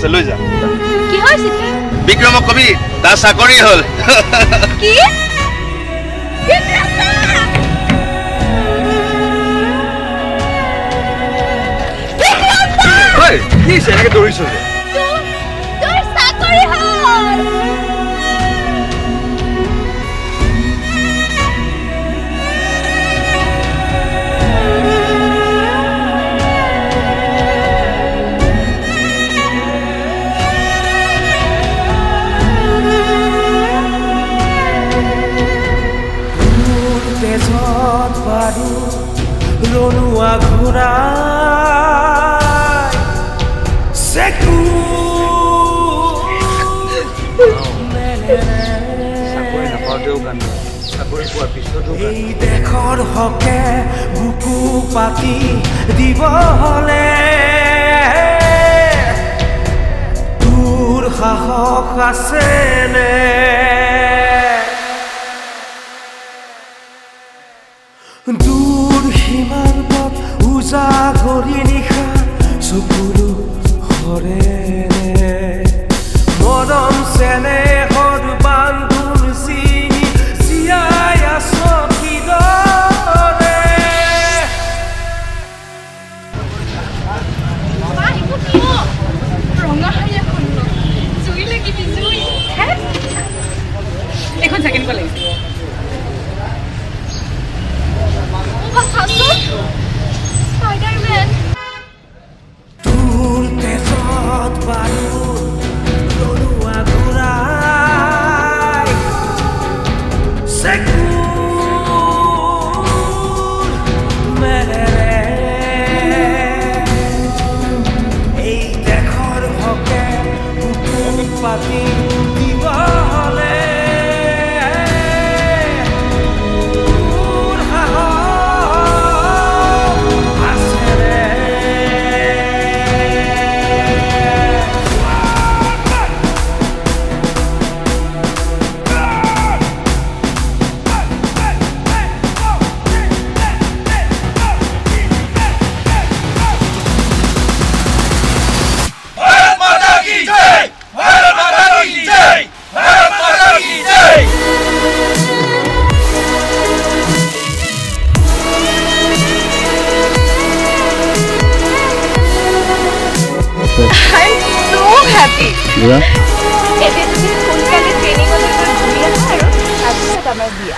আছে লৈ যা কি হৈছে কি বিক্ৰমক কবি তাৰ চাকৰি হ'ল কি ঐ কি এনেকে দৌৰিছ যে তোৰ চাকৰি হ'ল Ronua Gurai Seku এই দেশৰ হকে বুকু পাতি দিব হলে তোৰ সাহস আছেনে দূৰ সীমান্তত উজাগৰি নিশা চকুলো হৰে মৰম চেনেহৰ বান্ধোন চিঙি জীয়াই আছ কিদৰে ৰঙা হাৰিয়া এখন জুই লাগিবি জুই এখন ছেকেণ্ড কলেজ Spider-Man. তোৰ তেজত বায়ু ৰণুৱা ঘূৰাই চেকুৰ মেৰেৰে এই দেশৰ হকে বুকু পাতি দিব হলে I'm so happy. Yeah. Today we সোনকালে ট্ৰেইনিং লৈ ঘূৰি আহা আৰু তাৰপিছত আমাৰ বিয়া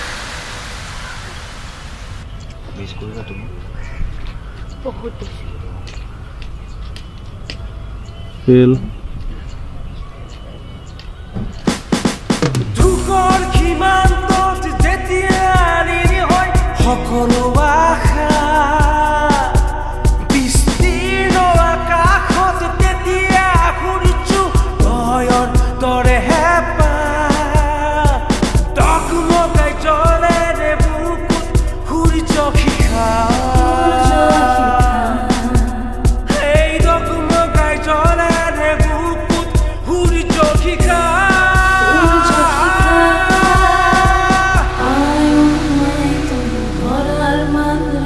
মিছ কৰিবা তুমি বহুত বেছি ফিল দুখৰ সীমান্তত যেতিয়া নিৰি হয় সকলো আশা বিস্তীৰ্ণ আকাশত তেতিয়া ঘূৰিছো নয়ন তৰে হেঁপাহ ডগমগাই জ্বলে নে বুকুত ঘূৰিছ শিখা এই ডগমগাই জ্বলে নে বুকুত ঘূৰিছ শিখা Volar mandra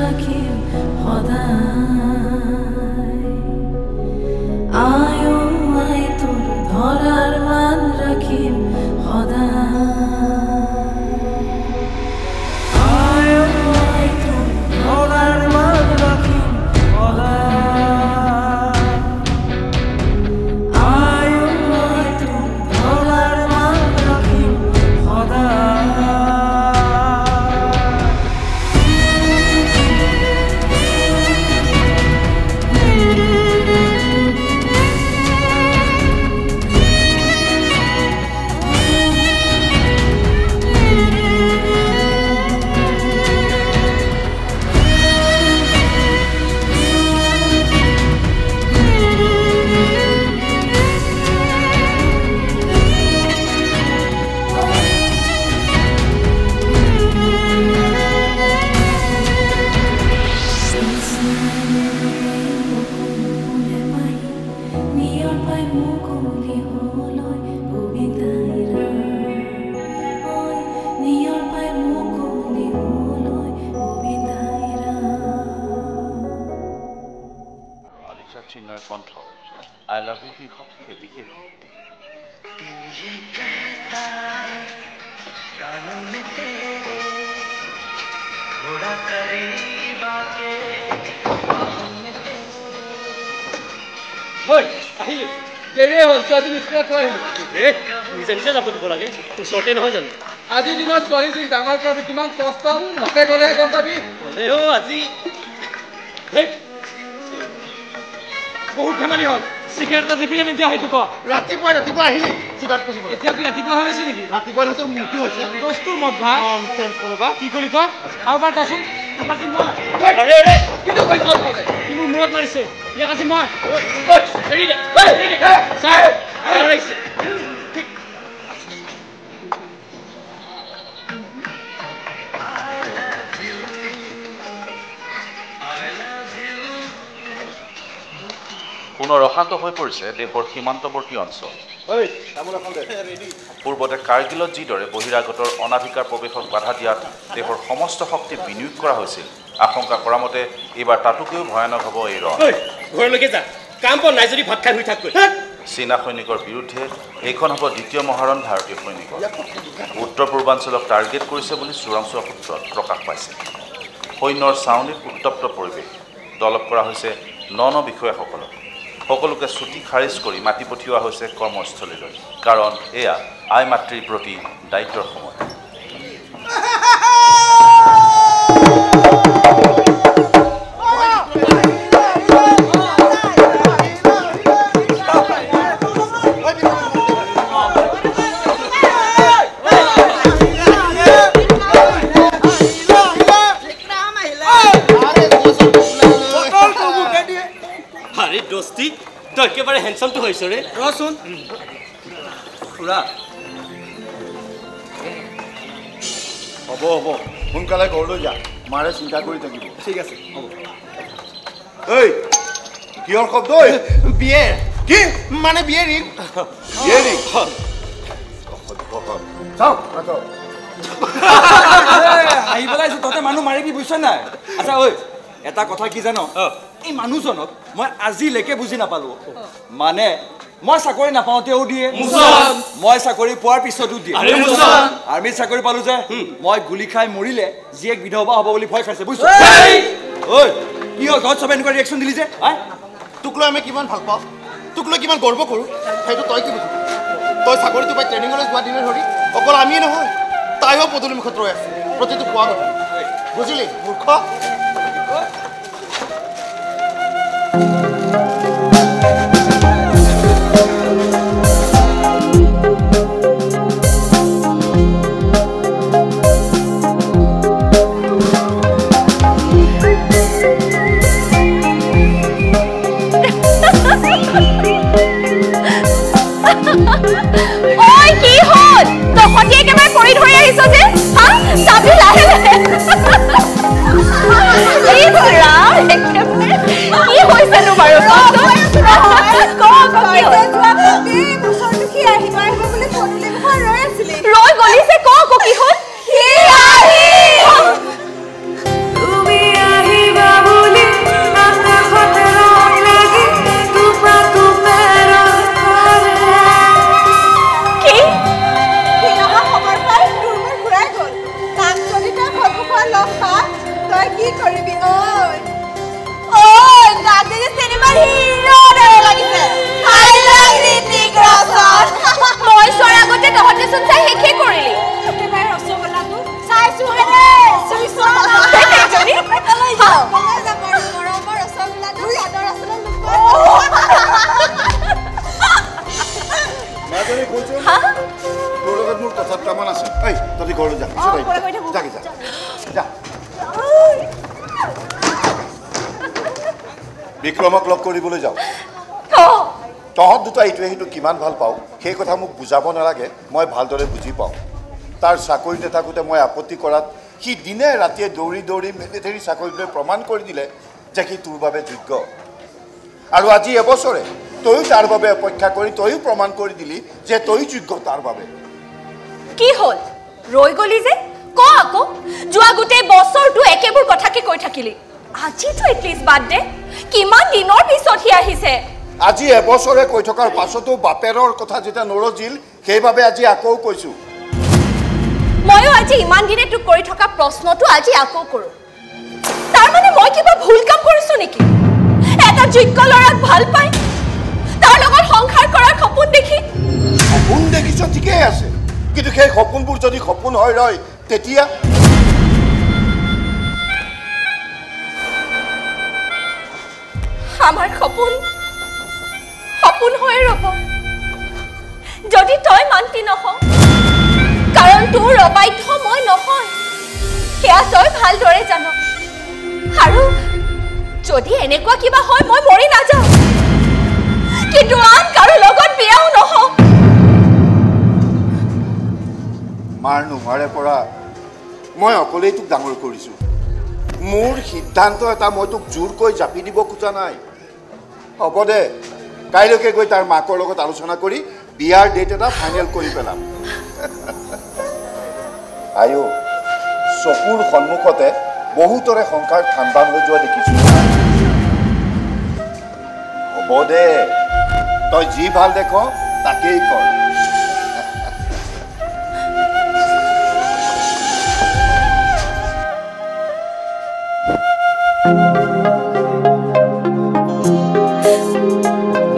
আজিৰ দিনত ছোৱালীজনীক ডাঙৰ কৰাটো কিমান কষ্ট নকে গ'লে গম পাবি আজি বহুত ধেমালি হ'ল চিগাৰেট এটা টিপি আনি দিয়া সেইটো ক ৰাতিপুৱা আহিলি চিগাৰেট পচিব এতিয়া কি ৰাতিপুৱা হৈ আছে নেকি ৰাতিপুৱা তোৰ মৃত্যু হৈছে দোষটোৰ মত ভা কি কৰি ক আৰু এবাৰ কচোন কিন্তু মূৰত মাৰিছে ইয়াক আজি মই পুনৰ অশান্ত হৈ পৰিছে দেশৰ সীমান্তৱৰ্তী অঞ্চল পূৰ্বতে কাৰ্গিলত যিদৰে বহিৰাগতৰ অনাধিকাৰ প্ৰৱেশক বাধা দিয়াত দেশৰ সমস্ত শক্তি বিনিয়োগ কৰা হৈছিল আশংকা কৰা মতে এইবাৰ তাতোকৈও ভয়ানক হ'ব এই ৰণ চীনা সৈনিকৰ বিৰুদ্ধে এইখন হ'ব দ্বিতীয় মহাৰণ ভাৰতীয় সৈনিকৰ উত্তৰ পূৰ্বাঞ্চলক টাৰ্গেট কৰিছে বুলি চোৰাংচোৱা সূত্ৰত প্ৰকাশ পাইছে সৈন্যৰ ছাউনীত উত্তপ্ত পৰিৱেশ তলব কৰা হৈছে ন বিষয়াসকলক সকলোকে ছুটি খাৰিজ কৰি মাতি পঠিওৱা হৈছে কৰ্মস্থলীলৈ কাৰণ এয়া আই মাতৃৰ প্ৰতি দায়িত্বৰ সময় একেবাৰে হেণ্ডসামটো হৈছে ৰে ৰচোন খুৰা হ'ব সোনকালে ঘৰলৈ যা মাৰে চিন্তা কৰি থাকিব ঠিক আছে হ'ব ঐ কিহৰ শব্দ বিয়েৰ কি মানে বিয়েৰিং আহি পেলাইছো তহঁতে মানুহ মাৰিবি বুজিছ নাই আচ্ছা ঐ এটা কথা কি জানো এই মানুহজনক মই আজিলৈকে বুজি নাপালো মানে মই চাকৰি নাপাওঁতেও দিয়ে মই চাকৰি পোৱাৰ পিছতো দিয়ে আৰ্মিত চাকৰি পালো যে মই গুলি খাই মৰিলে জীয়েক বিধৱা হ'ব বুলি ভয় খাইছে বুজিছ ঐ কি হ'ল ঘৰত চবে এনেকুৱা ৰিয়েকশ্যন দিলি যে তোক লৈ আমি কিমান ভাল পাওঁ তোক লৈ কিমান গৰ্ব কৰোঁ সেইটো তই কি বুজিবি তই চাকৰিটো পাই ট্ৰেইনিঙলৈ যোৱা দিনে ধৰি অকল আমিয়ে নহয় তাইও পদূলিমুখত ৰৈ আছে প্ৰতিটো পোৱা কথা বুজিলি মূৰ্খ বিক্ৰমক লগ কৰিবলৈ যাওঁ তহঁত দুটা এইটোৱে সেইটো কিমান ভাল পাওঁ সেই কথা মোক বুজাব নালাগে মই ভালদৰে বুজি পাওঁ তাৰ চাকৰিতে থাকোঁতে মই আপত্তি কৰাত সি দিনে ৰাতিয়ে দৌৰি দৌৰি মিলিটাৰী চাকৰিলৈ প্ৰমাণ কৰি দিলে যে সি তোৰ বাবে যোগ্য আৰু আজি এবছৰে তয়ো তাৰ বাবে অপেক্ষা কৰি তয়ো প্ৰমাণ কৰি দিলি যে তই যোগ্য তাৰ বাবে কি হ'ল ৰৈ গলি যে ক আকৌ যোৱা গোটেই বছৰটো একেবোৰ কথাকে কৈ থাকিলি আজিতো এটলিষ্ট বাদ দে কিমান দিনৰ পিছত হি আহিছে আজি এবছৰে কৈ থকাৰ পাছতো বাপেৰৰ কথা যেতিয়া নৰজিল সেইবাবে আজি আকৌ কৈছো ময়ো আজি ইমান দিনে তোক কৰি থকা প্ৰশ্নটো আজি আকৌ কৰোঁ তাৰ মানে মই কিবা ভুল কাম কৰিছো নেকি এটা যোগ্য ল'ৰাক ভাল পাই তাৰ লগত সংসাৰ কৰাৰ সপোন দেখি সপোন দেখিছ ঠিকেই আছে কিন্তু সেই সপোনবোৰ যদি সপোন হৈ ৰয় তেতিয়া আমাৰ সপোন সপোন হৈ ৰ'ব যদি তই মান্তি নহওঁ কাৰণ তোৰ অবাধ্য মই নহয় সেয়া তই ভালদৰে জান আৰু যদি এনেকুৱা কিবা হয় মই মৰি নাযাওঁ কিন্তু আন কাৰো লগত বিয়াও নহওঁ মাৰ নোহোৱাৰে পৰা মই অকলেই তোক ডাঙৰ কৰিছোঁ মোৰ সিদ্ধান্ত এটা মই তোক জোৰকৈ জাপি দিব খোজা নাই হ'ব দে কাইলৈকে গৈ তাৰ মাকৰ লগত আলোচনা কৰি বিয়াৰ ডেট এটা ফাইনেল কৰি পেলাম আয়ো চকুৰ সন্মুখতে বহুতৰে সংসাৰ ঠাণ্ডা হৈ যোৱা দেখিছোঁ হ'ব দে তই যি ভাল দেখ তাকেই কৰ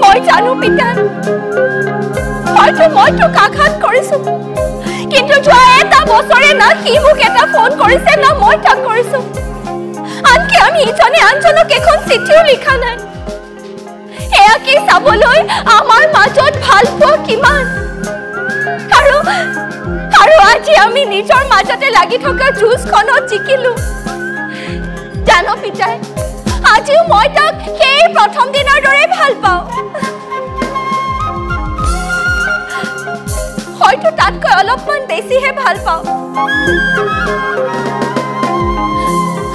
মই জানো পিতা হয়তো মই তোক আঘাত কৰিছো কিন্তু যোৱা এটা বছৰে না সি মোক এটা ফোন কৰিছে না মই তাক কৰিছো আনকি আমি ইজনে আনজনক এখন চিঠিও লিখা নাই এয়া কি চাবলৈ আমাৰ মাজত ভাল পোৱা কিমান আৰু আজি আমি নিজৰ মাজতে লাগি থকা যুঁজখনত জিকিলো জানো পিতাই আজিও মই তাক সেই প্ৰথম দিনৰ দৰে ভাল পাওঁ হয়তো তাতকৈ অলপমান বেছিহে ভাল পাওঁ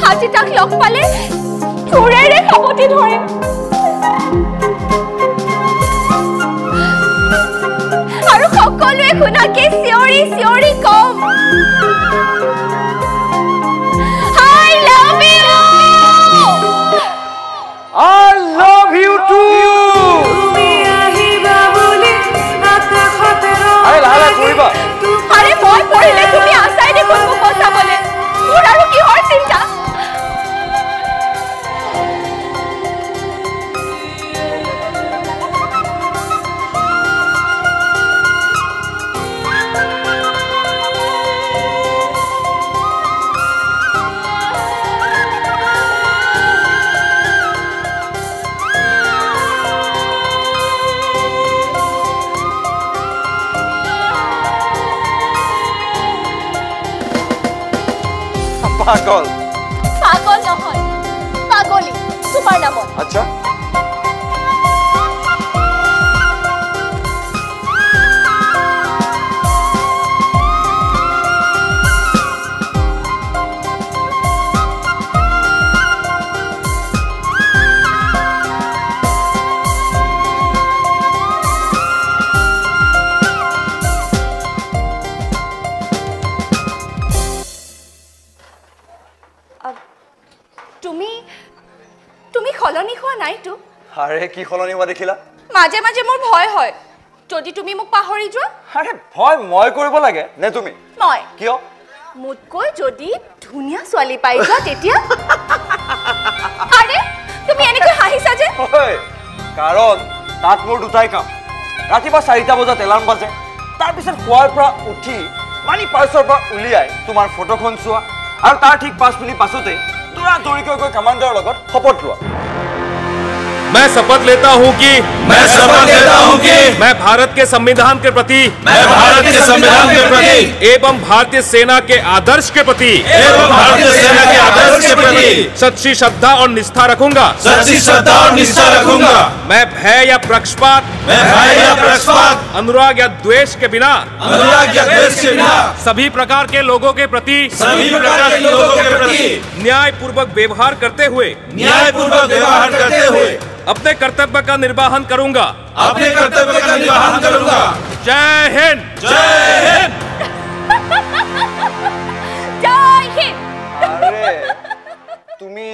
আজি তাক লগ পালে চোৰেৰে খবতি ধৰে আৰু সকলোৱে শুনাকে চিঞৰি চিঞৰি কম I love you! I love you too! আৰে লালা কৰিবা আৰে মই পঢ়িলে তুমি আছাই দেখোন মোক বচাবলে মোৰ আৰু কিহৰ চিন্তা পাগল পাগল নহয় পাগলি তোমাৰ নামত আচ্ছা তুমি খলনি হোৱা নাইতো আৰে কি খলনি হোৱা দেখিলা মাজে মাজে মোৰ ভয় হয় যদি তুমি মোক পাহৰি যোৱা আৰে ভয় মই কৰিব লাগে নে তুমি মই কিয় মোতকৈ যদি ধুনীয়া ছোৱালী পাই যোৱা তেতিয়া আৰে তুমি এনেকৈ হাঁহিছা যে কাৰণ তাত মোৰ দুটাই কাম ৰাতিপুৱা 4টা বজাত এলাৰ্ম বাজে তাৰপিছত শোৱাৰ পৰা উঠি মানি পাৰ্চৰ পৰা উলিয়াই তোমাৰ ফটোখন চোৱা আৰু তাৰ ঠিক 5 মিনিট পাছতে দৌৰা দৌৰিকৈ গৈ কমাণ্ডাৰৰ লগত শপত লোৱা मैं शपथ लेता हूं कि मैं भारत के संविधान के प्रति एवं भारतीय सेना के आदर्श के प्रति सच्ची श्रद्धा और निष्ठा रखूंगा मैं भय या पक्षपात अनुराग या द्वेष के बिना सभी प्रकार के लोगों के प्रति न्याय पूर्वक व्यवहार करते हुए अपने कर्तव्य का निर्वाहन करूंगा जय हिंद জয় হিন্দ আরে তুমি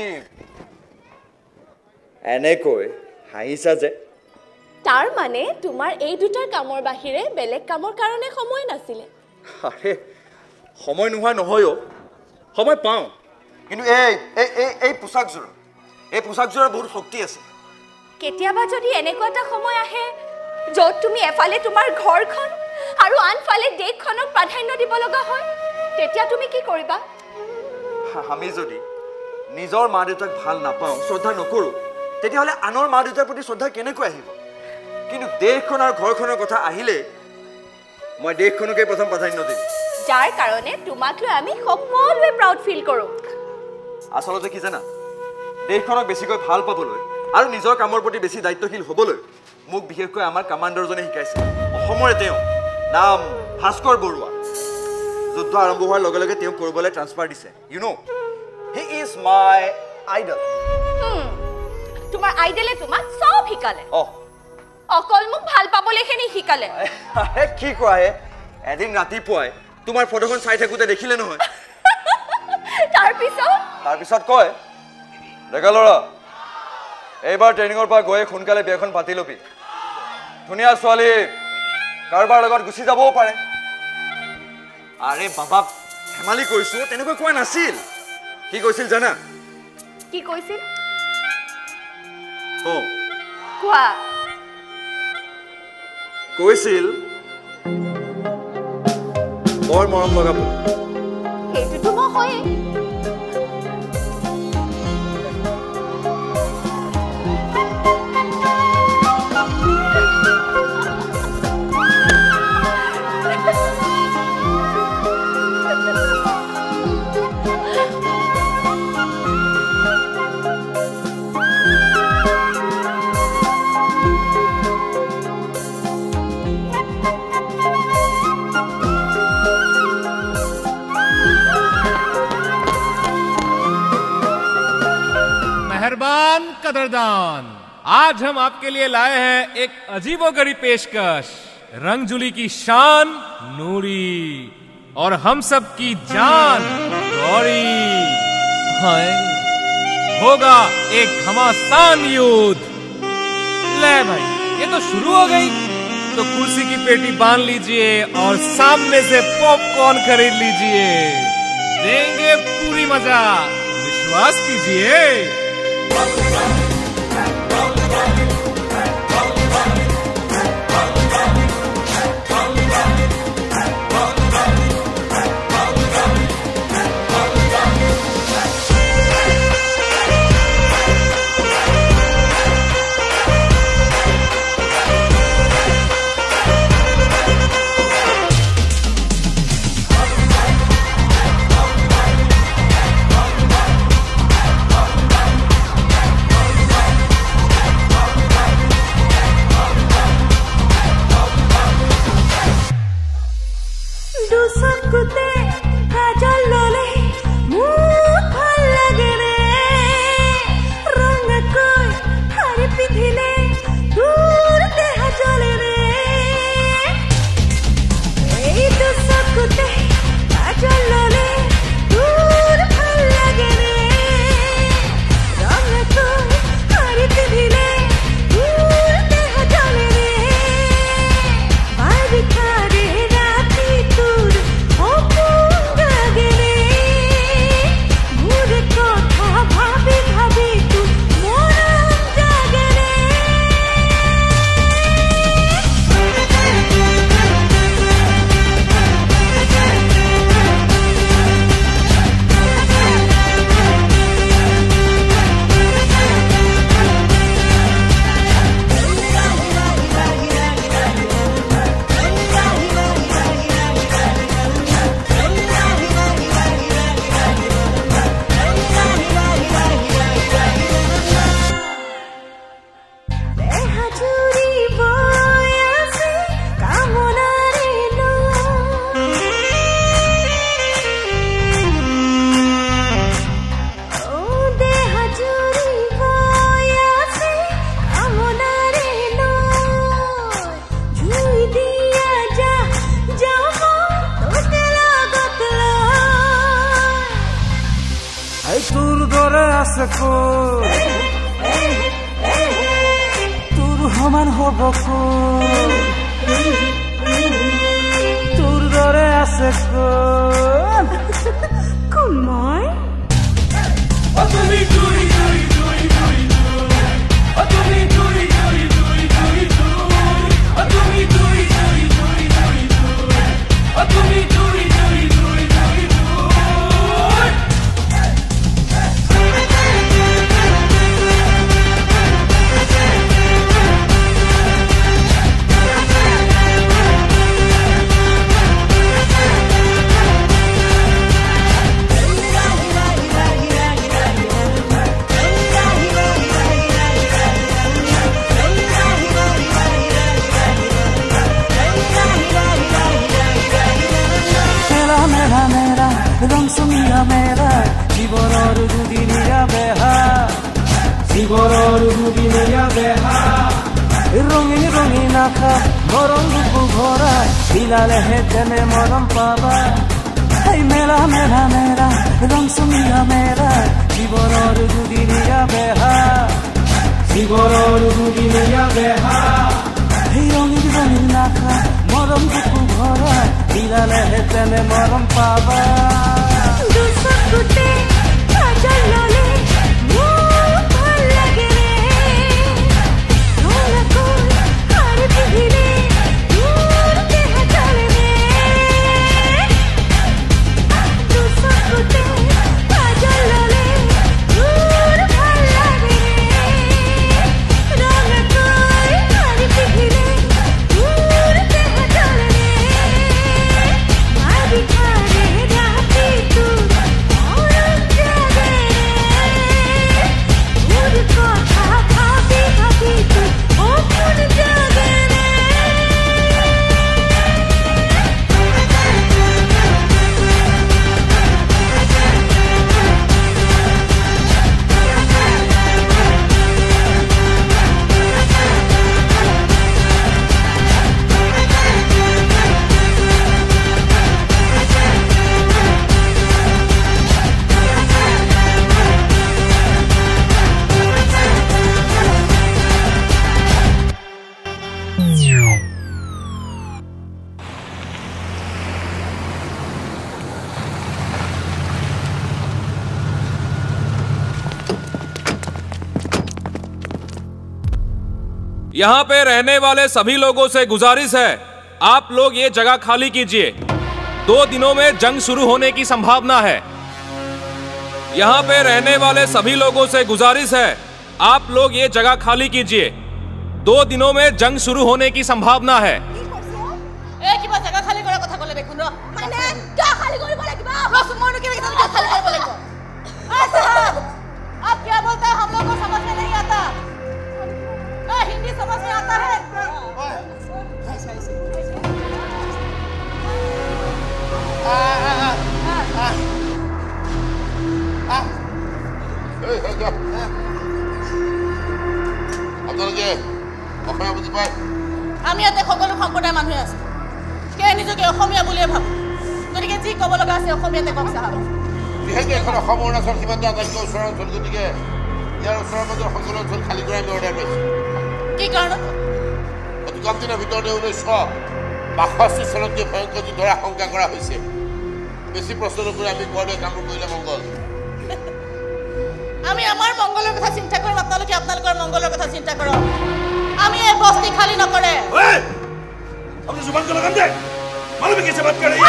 এনেকৈ হাঁহিছা যে তাৰ মানে তোমাৰ এই দুটাৰ কামৰ বাহিৰে বেলেগ কামৰ কাৰণে সময় নাছিলে আৰে সময় নোহোৱা নহয়ও সময় পাওঁ কিন্তু এই পোচাকযোৰৰ বহুত শক্তি আছে কেতিয়াবা যদি এনেকুৱা এটা সময় আহে য'ত তুমি এফালে তোমাৰ ঘৰখন আৰু আনফালে দেশখনক প্ৰাধান্য দিব লগা হয় তেতিয়া তুমি কি কৰিবা আমি যদি নিজৰ মা দেউতাক ভাল নাপাওঁ শ্ৰদ্ধা নকৰোঁ তেতিয়াহ'লে আনৰ মা দেউতাৰ প্ৰতি শ্ৰদ্ধা কেনেকৈ আহিব কিন্তু দেশখন আৰু ঘৰখনৰ কথা আহিলে মই দেশখনকে প্ৰথম প্ৰাধান্য দিম যাৰ কাৰণে তোমাক লৈ আমি সকলোৱে প্ৰাউড ফিল কৰোঁ আচলতে কি জানা দেশখনক বেছিকৈ ভাল পাবলৈ আৰু নিজৰ কামৰ প্ৰতি বেছি দায়িত্বশীল হ'বলৈ মোক বিশেষকৈ আমাৰ কামাণ্ডাৰজনে শিকাইছে অসমৰে তেওঁ নাম ভাস্কৰ বৰুৱা যুদ্ধ আৰম্ভ হোৱাৰ লগে লগে তেওঁ কৰিবলৈ ট্ৰান্সফাৰ দিছে you know he is my idol তোমাৰ আইডলে তোমাক চব শিকালে অকল মোক ভাল পাবলৈখিনি শিকালে কি কোৱা এদিন ৰাতিপুৱাই তোমাৰ ফটোখন চাই থাকোঁতে দেখিলে নহয় তাৰপিছত কয় ডেকা ল'ৰা এইবাৰ ট্ৰেইনিঙৰ পৰা গৈ সোনকালে বিয়াখন পাতি ল'বি ধুনীয়া ছোৱালী কাৰোবাৰ লগত গুচি যাবও পাৰে আৰে বাবাক ধেমালি কৰিছোঁ তেনেকৈ কোৱা নাছিল কি কৈছিল জানা কি কৈছিল কোৱা কৈছিল বৰ মৰম লগাব সেইটোতো মই হয়ে मेहरबान कदरदान आज हम आपके लिए लाए हैं एक अजीबोगरीब पेशकश रंगजुली की शान नूरी और हम सब की जान गौरी होगा एक घमासान युद्ध ले भाई ये तो शुरू हो गई तो कुर्सी की पेटी बांध लीजिए और सामने से पॉपकॉर्न खरीद लीजिए देंगे पूरी मजा विश्वास कीजिए তোৰ সমান হ'ব তোৰ দৰে আছে কোন মই রং সমিয়া মেলা জীবনের দুদিনিয়া বেহা জীবনের দুদিনিয়া বেহা রঙিন রঙিন আখা মরম রূপ ভরা মিলালে হেতেনে মরম পাবা এই মেলা মেলা মেলা রং সমিয়া মেলা জীবনের দুদিনিয়া বেহা জীবনের দুদিনিয়া বেহা এই রঙিন রঙিন আখা মরম রূপ ভরা মিলালে হেতেনে মরম পাবা দুসকুতে কাজল ললে মুখ ভাল লাগে রে কোন আর পিহিলে দূর দেহ চলে রে দুসকুতে কাজল ললে দূর ভাল লাগে রঙ কোন আর পিহিলে দূর দেহ চলে রে মারি খারে রাতে তু और जागे दूर কথা ভাবি ভাবি তু ও মন জাগে यहाँ पे रहने वाले सभी लोगों से गुजारिश है, आप लोग ये जगह खाली कीजिए। 2 दिनों में जंग शुरू होने की संभावना है। यहाँ पे रहने वाले सभी लोगों से गुजारिश है, आप लोग ये जगह खाली कीजिए। 2 दिनों में जंग शुरू होने की संभावना है। কিবা জায়গা খালি করার কথা কলে দেখুন মানে क्या खाली কৰিব লাগিব रसम मोन के क्या खाली কৰিব লাগিব साहब आप क्या बोलते हैं हम लोग को समझ में नहीं आता हिंदी समझ में आता है আপোনালোকে অসমীয়া বুজি পায় আমি ইয়াতে সকলো সম্প্ৰদায়ৰ মানুহ আছে কে নিজকে অসমীয়া বুলিয়ে ভাবো গতিকে যি ক'ব লগা আছে অসমীয়াতে কওক সাহেব যিহেতু এখন অসম অৰুণাচল সীমান্ত আটাইতকৈ ওচৰৰ অঞ্চল গতিকে ইয়াৰ ওচৰৰ মাজৰ সকলো অঞ্চল খালী কৰা আমি অৰ্ডাৰ পাইছোঁ কি কাৰণত অতি কম দিনৰ ভিতৰতে 1962 চনত যে ভয়ংকৰ যুদ্ধৰ আশংকা কৰা হৈছে বেছি প্ৰশ্ন নকৰি আমি কোৱাদৰে কামবোৰ কৰিলে মংগল আমি আমাৰ মংগলৰ কথা চিন্তা কৰিম আপোনালোকে আপোনালোকৰ মংগলৰ কথা চিন্তা কৰক আমি এই বস্তি খালি নকৰে अपनी जुबान को लगाम दे मालूम है कैसे बात कर रही है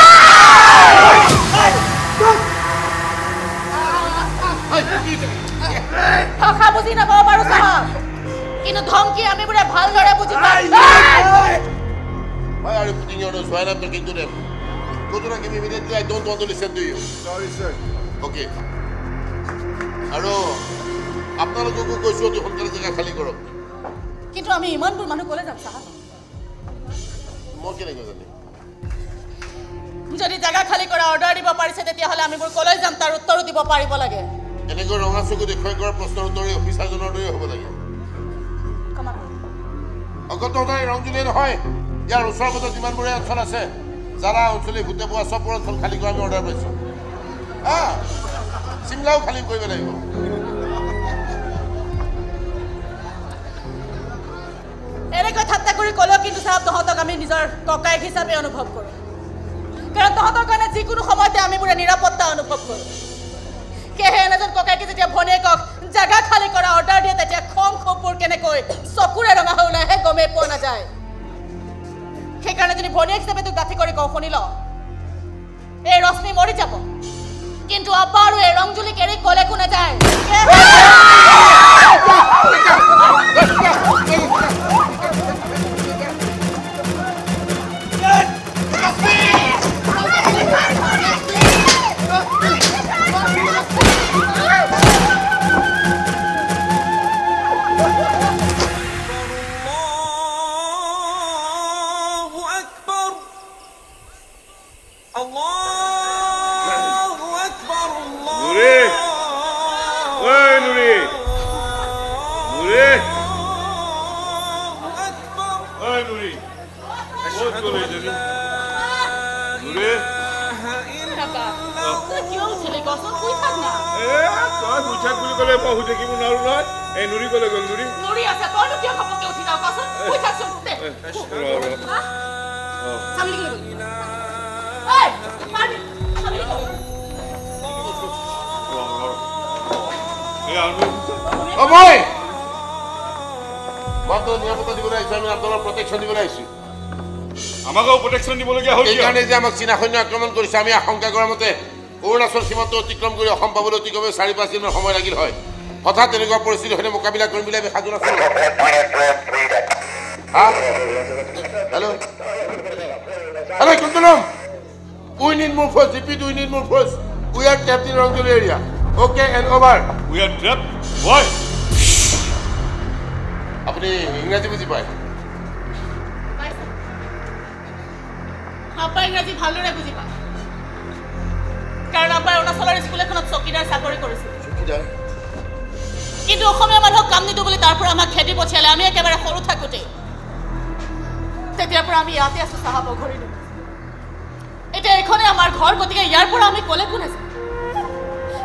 ভাষা বুজি নাপাব পাৰো সাহেব কিন্তু ধমকি আমি বুৰে ভালদৰে বুজি পাই Why are you putting your nose? Why am I talking to them? Go to them immediately. I don't want to listen to you. Sorry, sir. Okay. আৰু আপোনালোককো কৈছো যে সোনকালে জায়গা খালি কৰক কিন্তু আমি ইমানবোৰ মানুহ ক'লে যাম সাহেব মই কেনেকৈ জানিম যদি জায়গা খালি কৰা অৰ্ডাৰ দিব পাৰিছে তেতিয়াহ'লে আমি বোৰ ক'লৈ যাম তাৰ উত্তৰো দিব পাৰিব লাগে এনেকৈ ৰঙা চকু দেখুৱাই কৰা প্ৰশ্নৰ উত্তৰে অফিচাৰজনৰ দৰে হ'ব লাগে অগত সদায় ৰংজুলিয়ে নহয় ইয়াৰ ওচৰৰ মাজত যিমানবোৰে অঞ্চল আছে যাৰা অঞ্চলে ভূতে পোৱা চববোৰ অঞ্চল খালী কৰা আমি অৰ্ডাৰ পাইছোঁ চিমলাও খালী কৰিব লাগিব এনেকৈ ঠাট্টা কৰি ক'লেও কিন্তু সাহেব তহঁতক আমি নিজৰ ককায়েক হিচাপে অনুভৱ কৰোঁ কাৰণ তহঁতৰ কাৰণে যিকোনো সময়তে আমি বোৰে নিৰাপত্তা অনুভৱ কৰোঁ কেহে এজন ককায়েকে যেতিয়া ভনীয়েকক জাগা খালি কৰা অৰ্ডাৰ দিয়ে তেতিয়া খং খপুৰ কেনেকৈ চকুৰে ৰঙা হৈ ওলাইহে গমেই পোৱা নাযায় সেইকাৰণে যদি ভনীয়েক হিচাপে তোক গাঁঠি কৰি কওঁ শুনি ল এই ৰশ্মি মৰি যাব কিন্তু আব্বা আৰু এই ৰংজুলিক এৰি কলৈকো নাযায় কিয় উঠিলি কচোন শুই থাক না তই শুই থাক বুলি ক'লে মই শুই থাকিব নোৱাৰো নহয় এই নুৰি ক'লে গ'ল নুৰি আছে তইনো কিয় ঘপককে উঠি যাৱ কচোন শুই থাকচোন চামলি গ'ল এই মাৰি চামলি গ'ল মই মাত্ৰ নিৰাপত্তা দিবলৈ আহিছোঁ আমি আপোনালোকৰ প্ৰটেকশ্যন দিবলৈ আহিছোঁ আমাকো প্ৰটেকশ্যন দিবলগীয়া হ'ল সেইকাৰণে যে আমাক চীনা সৈন্য আক্ৰমণ কৰিছে আমি আশংকা কৰা মতে অৰুণাচল সীমান্ত অতিক্ৰম কৰি অসম পাবলৈ অতি কমে 4-5 দিনৰ সময় লাগিল হয় হঠাৎ তেনেকুৱা পৰিস্থিতিৰ সৈতে মোকাবিলা কৰিম বুলি আমি সাজু নাছিলোঁ hello' hello' Kuntalam we need more force repeat we need more force we are trapped in Rangjali area okay and over we are trapped হয় আপুনি ইংৰাজী বুজি পায় আপা ইংৰাজী ভালদৰে বুজি পায় কাৰণ আপাৰ অৰুণাচলৰ স্কুল এখনত চকীদাৰ চাকৰি কৰিছিল কিন্তু অসমীয়া মানুহক কাম নিদিওঁ বুলি তাৰ পৰা আমাক খেদি পঠিয়ালে আমি একেবাৰে সৰু থাকোঁতে তেতিয়াৰ পৰা আমি ইয়াতে আছোঁ চাহাব ঘূৰি দিওঁ এতিয়া এইখনে আমাৰ ঘৰ গতিকে ইয়াৰ পৰা আমি ক'লে কোন আছে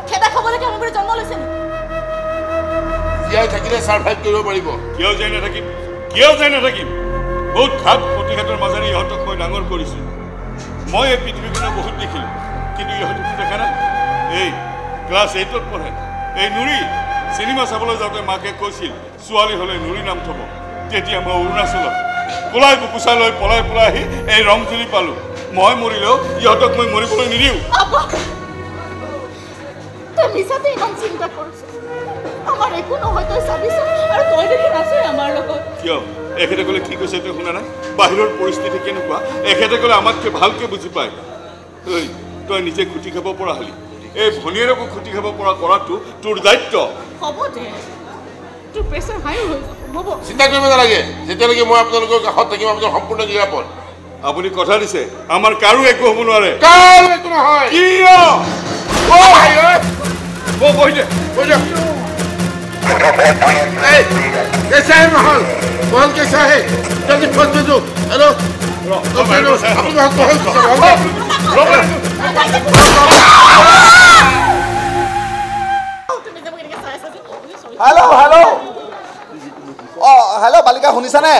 খেদা খাবলৈকে আমি বুলি জন্ম লৈছে নেকি জীয়াই থাকিলে ছাৰ্ভাইভ কৰিব পাৰিব কিয় যাই নাথাকিম বহুত ঘাট প্ৰতিঘাতৰ মাজেৰে ইহঁতক মই ডাঙৰ কৰিছোঁ মই এই পৃথিৱীখনক বহুত দেখিলোঁ কিন্তু ইহঁতক দেখা নাই এই ক্লাছ 8ত পঢ়ে এই নুৰি চিনেমা চাবলৈ যাওঁতে মাকে কৈছিল ছোৱালী হ'লে নুৰি নাম থ'ব তেতিয়া মই অৰুণাচলত কোলাই কুকুচা লৈ পলাই আহি এই ৰংজুলি পালোঁ মই মৰিলেও ইহঁতক মই মৰিবলৈ নিদিওঁ মিছাতে ইমান চিন্তা কৰিছোঁ আমাৰ একো নহয় তই চাবিচোন আৰু তই দেখি নাচোঁ আমাৰ লগত কিয় এখেতে ক'লে কি কৈছে তই শুনা নাই বাহিৰৰ পৰিস্থিতি কেনেকুৱা এখেতে ক'লে আমাতকৈ ভালকৈ বুজি পায় তই নিজে খুটি খাব পৰা হলি এই ভনীয়েৰকো খুটি খাব পৰা কৰাটো তোৰ দায়িত্ব হ'ব দে তোৰ প্ৰেছাৰ হাই হৈ যাব হ'ব চিন্তা কৰিব নালাগে যেতিয়ালৈকে মই আপোনালোকৰ কাষত থাকিম আপোনাৰ সম্পূৰ্ণ নিৰাপদ আপুনি কথা দিছে আমাৰ কাৰো একো হ'ব নোৱাৰে কাৰো একো নহয় কিয় বহি দে कैसा है माहौल माहौल कैसा है जल्दी फोन दे दो हेलो হেল্ল' হেল্ল' বালিকা শুনিছানে